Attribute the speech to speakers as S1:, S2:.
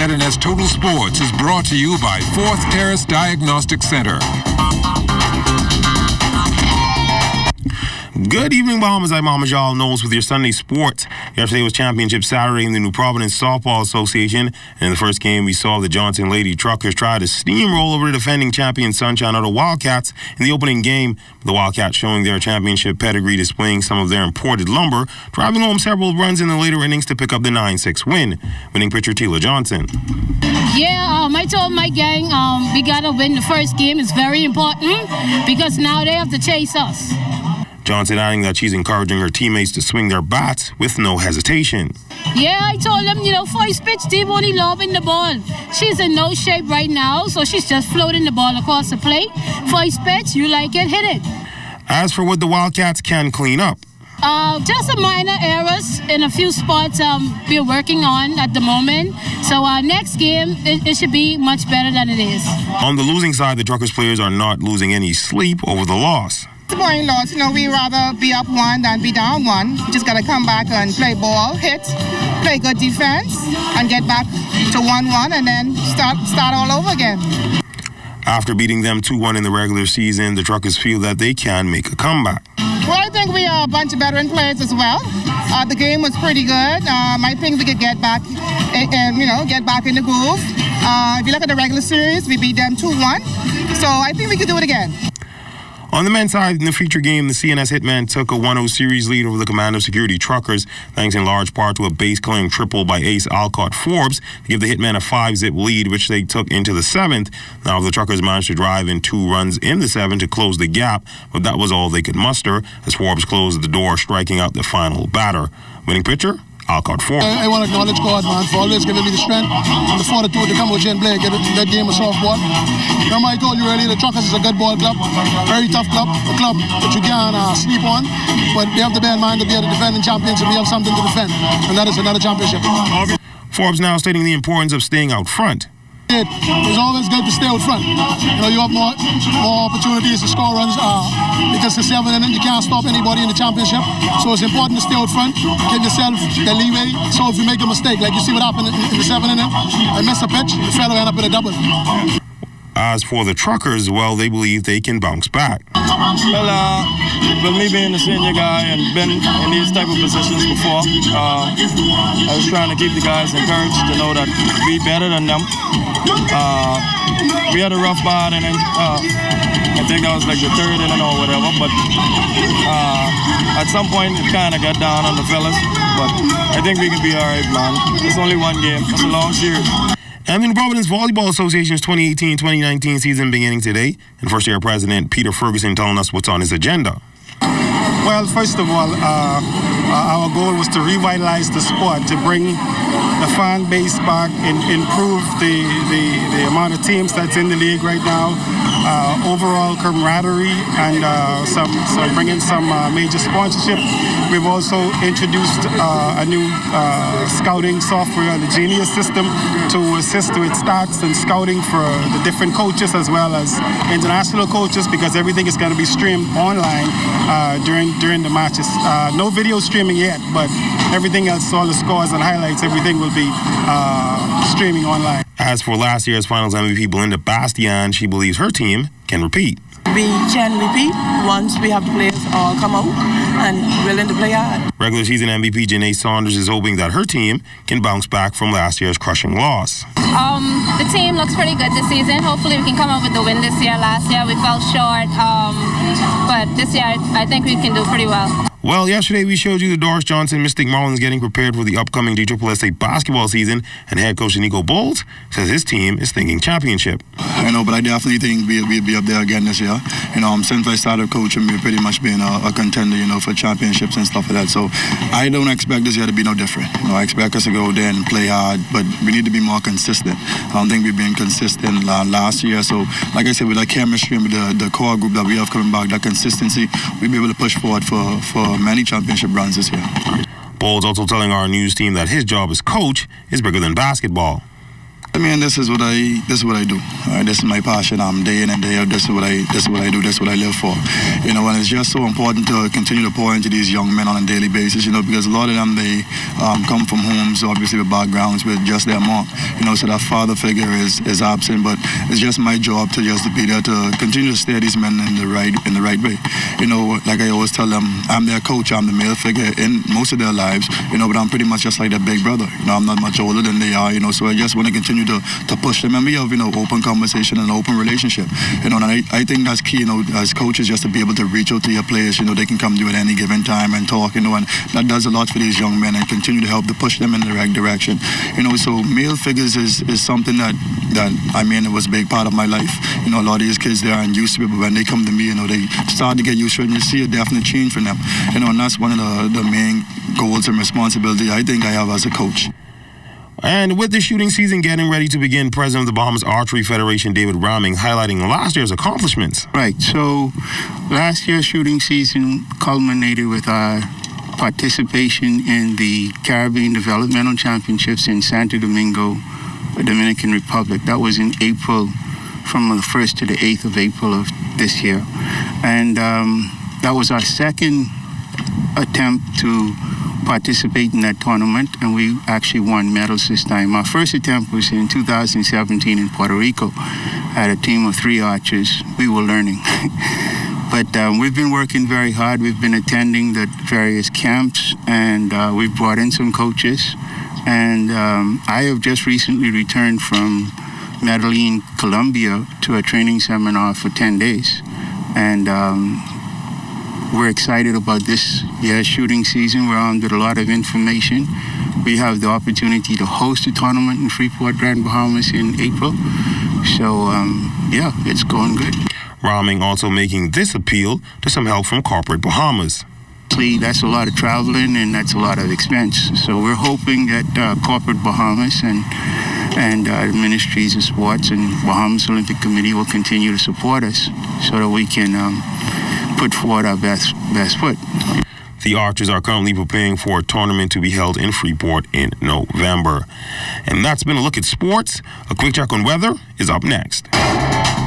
S1: ZNS Total Sports is brought to you by Fourth Terrace Diagnostic Center.
S2: Good evening, Bahamas. I'm Mama Jal Knowles with your Sunday sports. Yesterday was Championship Saturday in the New Providence Softball Association. And in the first game, we saw the Johnson Lady Truckers try to steamroll over the defending champion Sunshine Auto Wildcats in the opening game. The Wildcats showing their championship pedigree, displaying some of their imported lumber, driving home several runs in the later innings to pick up the 9-6 win. Winning pitcher Tila Johnson.
S3: Yeah, I told my gang we got to win the first game. It's very important because now they have to chase us.
S2: Johnson adding that she's encouraging her teammates to swing their bats with no hesitation.
S3: Yeah, I told them, first pitch, Steve only lobbing the ball. She's in no shape right now, so she's just floating the ball across the plate. First pitch, you like it, hit it.
S2: As for what the Wildcats can clean up,
S3: just some minor errors in a few spots we're working on at the moment. So next game, it should be much better than it is.
S2: On the losing side, the Truckers players are not losing any sleep over the loss.
S4: It's a boring loss. We'd rather be up one than be down one. Just got to come back and play ball, hit, play good defense, and get back to 1-1 and then start all over again.
S2: After beating them 2-1 in the regular season, the Truckers feel that they can make a comeback.
S4: Well, I think we are a bunch of veteran players as well. The game was pretty good. I think we could get back and get back in the groove. If you look at the regular series, we beat them 2-1. So I think we could do it again.
S2: On the men's side, in the feature game, the CNS Hitmen took a 1-0 series lead over the Commando Security Truckers, thanks in large part to a base-clearing triple by ace Alcott Forbes to give the Hitmen a 5-zip lead, which they took into the 7th. Now, the Truckers managed to drive in 2 runs in the 7th to close the gap, but that was all they could muster as Forbes closed the door, striking out the final batter. Winning pitcher? Alcott Forbes.
S5: I want to acknowledge God, man, for always giving me the strength and the fortitude to come out here and play, get that game of softball. Remember I told you earlier, the Truckers is a good ball club, very tough club, a club that you can't sleep on, but they have to bear in mind that we are the defending champions and we have something to defend, and that is another championship.
S2: Forbes now stating the importance of staying out front.
S5: It's always good to stay out front. You have more opportunities to score runs because the 7th inning you can't stop anybody in the championship. So it's important to stay out front, give yourself the leeway. So if you make a mistake, like you see what happened in the 7th inning, I missed a pitch, the fellow ended up with a double.
S2: As for the Truckers, well, they believe they can bounce back.
S6: Well, me being a senior guy and been in these type of positions before, I was trying to keep the guys encouraged to know that we better than them. We had a rough part, and then I think that was like the 3rd inning or whatever, but at some point it kind of got down on the fellas, but I think we can be all right, man. It's only one game. It's a long series.
S2: And the New Providence Volleyball Association's 2018-2019 season beginning today, and first-year president Peter Ferguson telling us what's on his agenda.
S7: Well, first of all, our goal was to revitalize the sport, to bring the fan base back and improve the amount of teams that's in the league right now, overall camaraderie, and bringing some major sponsorship. We've also introduced a new scouting software, the Genius system, to assist with stats and scouting for the different coaches as well as international coaches, because everything is going to be streamed online during the matches. No video streaming yet, but everything else, all the scores and highlights, everything will be streaming online.
S2: As for last year's finals MVP Belinda Bastian, she believes her team can repeat.
S8: We can repeat once we have the players all come out and willing to play hard.
S2: Regular season MVP Janae Saunders is hoping that her team can bounce back from last year's crushing loss.
S9: The team looks pretty good this season. Hopefully we can come up with the win this year. Last year we fell short, but this year I think we can do pretty well.
S2: Well, yesterday we showed you the Doris Johnson Mystic Marlins getting prepared for the upcoming DSSA basketball season, and head coach Nico Bowles says his team is thinking championship.
S5: I know, but I definitely think we'll be up there again this year. Since I started coaching, we've pretty much been a contender, for championships and stuff like that. So I don't expect this year to be no different. I expect us to go there and play hard, but we need to be more consistent. I don't think we've been consistent last year. So, like I said, with that chemistry and with the core group that we have coming back, that consistency, we'll be able to push forward for many championship runs this year.
S2: Bowles also telling our news team that his job as coach is bigger than basketball.
S5: I mean, this is what I do. This is my passion. I'm day in and day out. This is what I do. This is what I live for. You know, and it's just so important to continue to pour into these young men on a daily basis. You know, because a lot of them they come from homes, obviously with backgrounds with just their mom. You know, so that father figure is absent. But it's just my job to just be there to continue to steer these men in the right way. You know, like I always tell them, I'm their coach. I'm the male figure in most of their lives. You know, but I'm pretty much just like their big brother. You know, I'm not much older than they are. You know, so I just want to continue to push them, and we have, you know, open conversation and open relationship. You know, and I think that's key, you know, as coaches, just to be able to reach out to your players. You know, they can come to you at any given time and talk, you know, and that does a lot for these young men and continue to help to push them in the right direction. You know, so male figures is something that I mean, it was a big part of my life. You know, a lot of these kids, they aren't used to it, but when they come to me, you know, they start to get used to it, and you see a definite change from them. You know, and that's one of the main goals and responsibility I think I have as a coach.
S2: And with the shooting season getting ready to begin, President of the Bahamas Archery Federation, David Raming, highlighting last year's accomplishments.
S10: Right. So last year's shooting season culminated with our participation in the Caribbean Developmental Championships in Santo Domingo, Dominican Republic. That was in April, from the 1st to the 8th of April of this year. And that was our second attempt to participate in that tournament, and we actually won medals this time. Our first attempt was in 2017 in Puerto Rico. Had a team of 3 archers. We were learning. But we've been working very hard. We've been attending the various camps, and we've brought in some coaches. And I have just recently returned from Medellin, Colombia, to a training seminar for 10 days. And we're excited about this year's shooting season. We're armed with a lot of information. We have the opportunity to host a tournament in Freeport, Grand Bahamas in April. So, yeah, it's going good.
S2: Raming also making this appeal to some help from corporate Bahamas.
S10: That's a lot of traveling and that's a lot of expense. So we're hoping that corporate Bahamas and Ministries of Sports and Bahamas Olympic Committee will continue to support us so that we can put forward our best foot.
S2: The Archers are currently preparing for a tournament to be held in Freeport in November. And that's been a look at sports. A quick check on weather is up next.